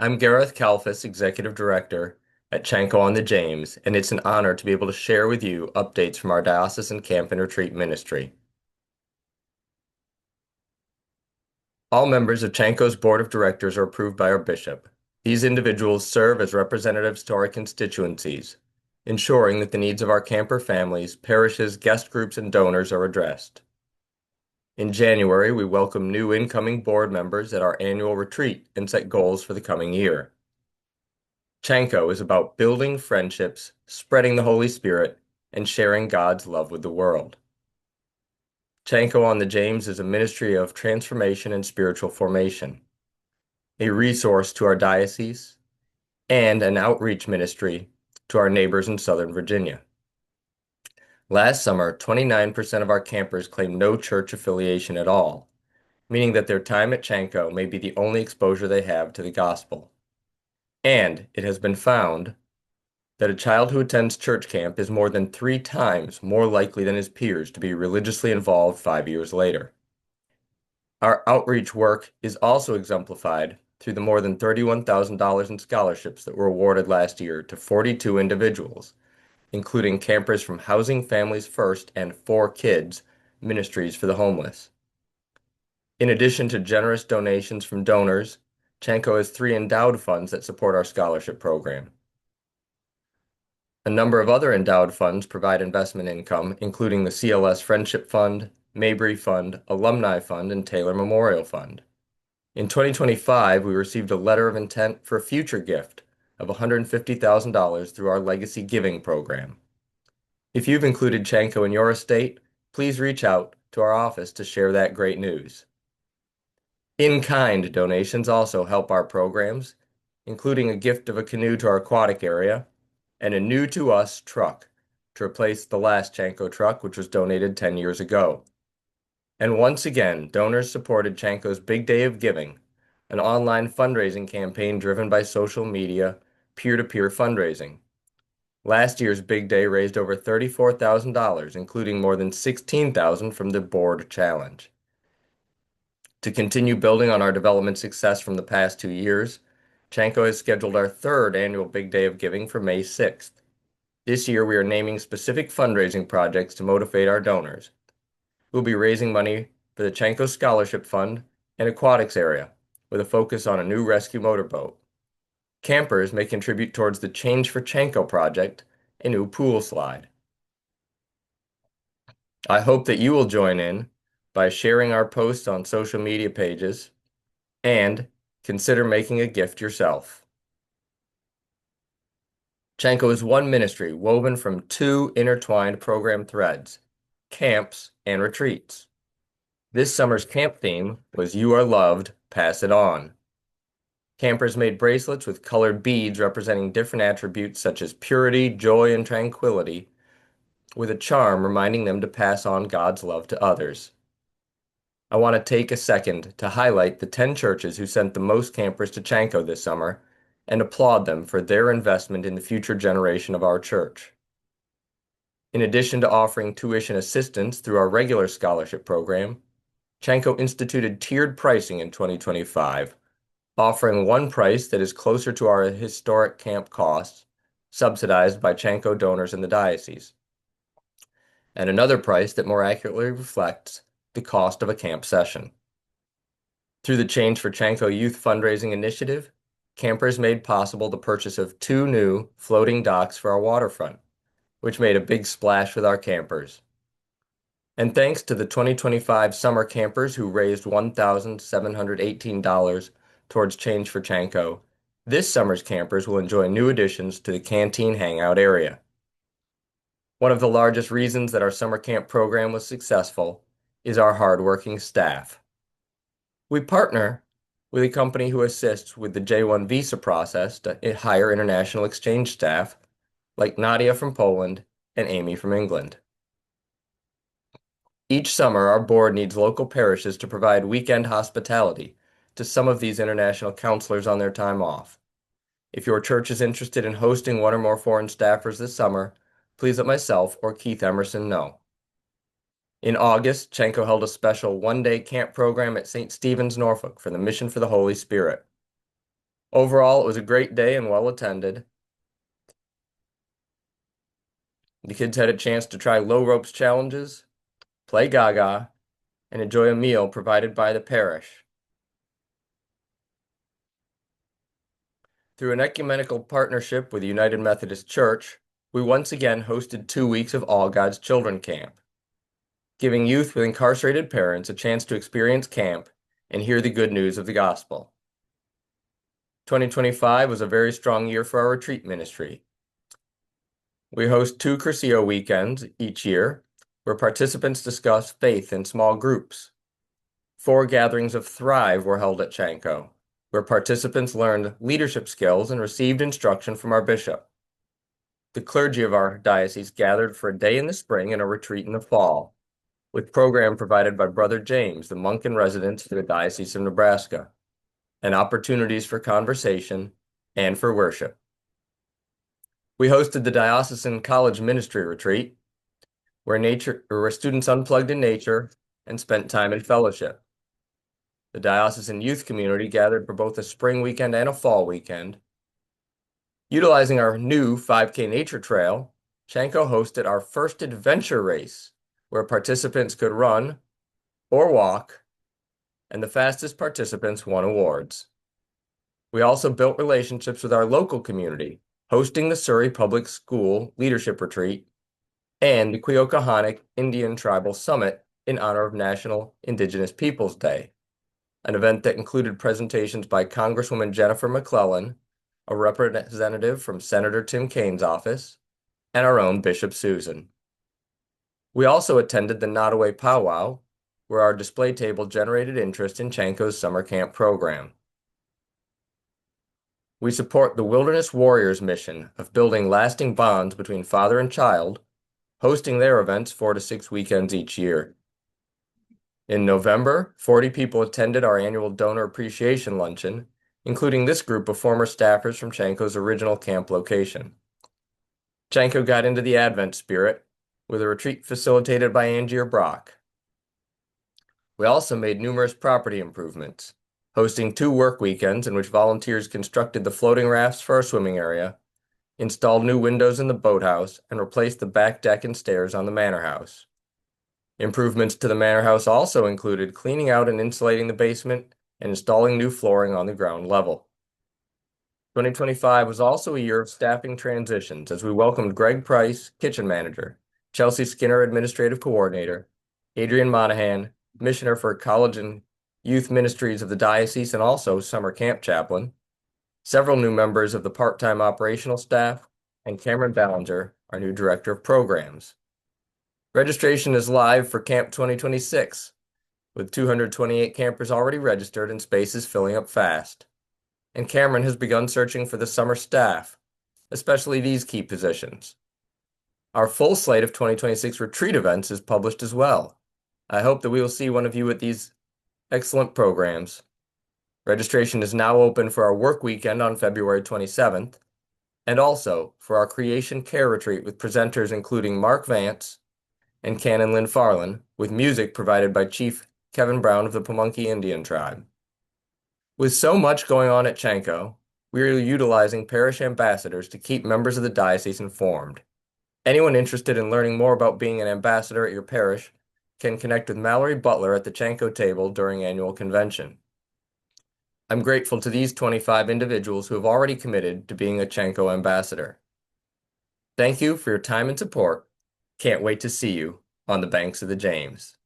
I'm Gareth Kalfas, Executive Director at Chanco on the James, and it's an honor to be able to share with you updates from our Diocesan Camp and Retreat Ministry. All members of Chanco's Board of Directors are approved by our bishop. These individuals serve as representatives to our constituencies, ensuring that the needs of our camper families, parishes, guest groups, and donors are addressed. In January, we welcome new incoming board members at our annual retreat and set goals for the coming year. Chanco is about building friendships, spreading the Holy Spirit, and sharing God's love with the world. Chanco on the James is a ministry of transformation and spiritual formation, a resource to our diocese, and an outreach ministry to our neighbors in Southern Virginia. Last summer, 29% of our campers claimed no church affiliation at all, meaning that their time at Chanco may be the only exposure they have to the gospel. And it has been found that a child who attends church camp is more than 3 times more likely than his peers to be religiously involved 5 years later. Our outreach work is also exemplified through the more than $31,000 in scholarships that were awarded last year to 42 individuals, including campers from Housing Families First and 4Kids Ministries for the Homeless. In addition to generous donations from donors, Chanco has 3 endowed funds that support our scholarship program. A number of other endowed funds provide investment income, including the CLS Friendship Fund, Mabry Fund, Alumni Fund, and Taylor Memorial Fund. In 2025, we received a letter of intent for a future gift of $150,000 through our Legacy Giving program. If you've included Chanco in your estate, please reach out to our office to share that great news. In-kind donations also help our programs, including a gift of a canoe to our aquatic area, and a new to us truck to replace the last Chanco truck, which was donated 10 years ago. And once again, donors supported Chanco's Big Day of Giving, an online fundraising campaign driven by social media, peer-to-peer fundraising. Last year's Big Day raised over $34,000, including more than $16,000 from the board challenge. To continue building on our development success from the past 2 years, Chanco has scheduled our 3rd annual Big Day of Giving for May 6th. This year, we are naming specific fundraising projects to motivate our donors. We'll be raising money for the Chanco Scholarship Fund and Aquatics area, with a focus on a new rescue motorboat. Campers may contribute towards the Change for Chanco project, a new pool slide. I hope that you will join in by sharing our posts on social media pages and consider making a gift yourself. Chanco is one ministry woven from 2 intertwined program threads, camps and retreats. This summer's camp theme was You Are Loved, Pass It On. Campers made bracelets with colored beads representing different attributes such as purity, joy, and tranquility, with a charm reminding them to pass on God's love to others. I want to take a second to highlight the 10 churches who sent the most campers to Chanco this summer and applaud them for their investment in the future generation of our church. In addition to offering tuition assistance through our regular scholarship program, Chanco instituted tiered pricing in 2025, offering one price that is closer to our historic camp costs, subsidized by Chanco donors in the diocese, and another price that more accurately reflects the cost of a camp session. Through the Change for Chanco Youth Fundraising Initiative, campers made possible the purchase of 2 new floating docks for our waterfront, which made a big splash with our campers. And thanks to the 2025 summer campers who raised $1,718 towards Change for Chanco, this summer's campers will enjoy new additions to the canteen hangout area. One of the largest reasons that our summer camp program was successful is our hardworking staff. We partner with a company who assists with the J-1 visa process to hire international exchange staff, like Nadia from Poland and Amy from England. Each summer, our board needs local parishes to provide weekend hospitality to some of these international counselors on their time off. If your church is interested in hosting one or more foreign staffers this summer, please let myself or Keith Emerson know. In August, Chanco held a special one-day camp program at St. Stephen's, Norfolk for the Mission for the Holy Spirit. Overall, it was a great day and well attended. The kids had a chance to try low ropes challenges, play Gaga, and enjoy a meal provided by the parish. Through an ecumenical partnership with the United Methodist Church, we once again hosted 2 weeks of All God's Children Camp, giving youth with incarcerated parents a chance to experience camp and hear the good news of the gospel. 2025 was a very strong year for our retreat ministry. We host 2 Curcio weekends each year, where participants discuss faith in small groups. 4 gatherings of Thrive were held at Chanco, where participants learned leadership skills and received instruction from our bishop. The clergy of our diocese gathered for a day in the spring and a retreat in the fall, with program provided by Brother James, the monk in residence for the Diocese of Nebraska, and opportunities for conversation and for worship. We hosted the Diocesan College Ministry Retreat, where students unplugged in nature and spent time in fellowship. The diocesan youth community gathered for both a spring weekend and a fall weekend. Utilizing our new 5K nature trail, Chanco hosted our first adventure race, where participants could run or walk, and the fastest participants won awards. We also built relationships with our local community, hosting the Surrey Public School Leadership Retreat and the Queokahannock Indian Tribal Summit in honor of National Indigenous Peoples Day, an event that included presentations by Congresswoman Jennifer McClellan, a representative from Senator Tim Kaine's office, and our own Bishop Susan. We also attended the Nottoway Powwow, where our display table generated interest in Chanco's summer camp program. We support the Wilderness Warriors mission of building lasting bonds between father and child, hosting their events 4 to 6 weekends each year. In November, 40 people attended our annual Donor Appreciation Luncheon, including this group of former staffers from Chanco's original camp location. Chanco got into the Advent spirit with a retreat facilitated by Angier Brock. We also made numerous property improvements, hosting 2 work weekends in which volunteers constructed the floating rafts for our swimming area, installed new windows in the boathouse, and replaced the back deck and stairs on the manor house. Improvements to the manor house also included cleaning out and insulating the basement and installing new flooring on the ground level. 2025 was also a year of staffing transitions as we welcomed Greg Price, kitchen manager, Chelsea Skinner, administrative coordinator, Adrian Monahan, missioner for college and youth ministries of the diocese and also summer camp chaplain, several new members of the part-time operational staff, and Cameron Ballinger, our new director of programs. Registration is live for Camp 2026, with 228 campers already registered and spaces filling up fast. And Cameron has begun searching for the summer staff, especially these key positions. Our full slate of 2026 retreat events is published as well. I hope that we will see one of you at these excellent programs. Registration is now open for our work weekend on February 27th, and also for our Creation Care Retreat with presenters including Mark Vance and Canon Lynn Farland, with music provided by Chief Kevin Brown of the Pamunkey Indian Tribe. With so much going on at Chanco, we are utilizing parish ambassadors to keep members of the diocese informed. Anyone interested in learning more about being an ambassador at your parish can connect with Mallory Butler at the Chanco table during annual convention. I'm grateful to these 25 individuals who have already committed to being a Chanco ambassador. Thank you for your time and support. Can't wait to see you on the banks of the James.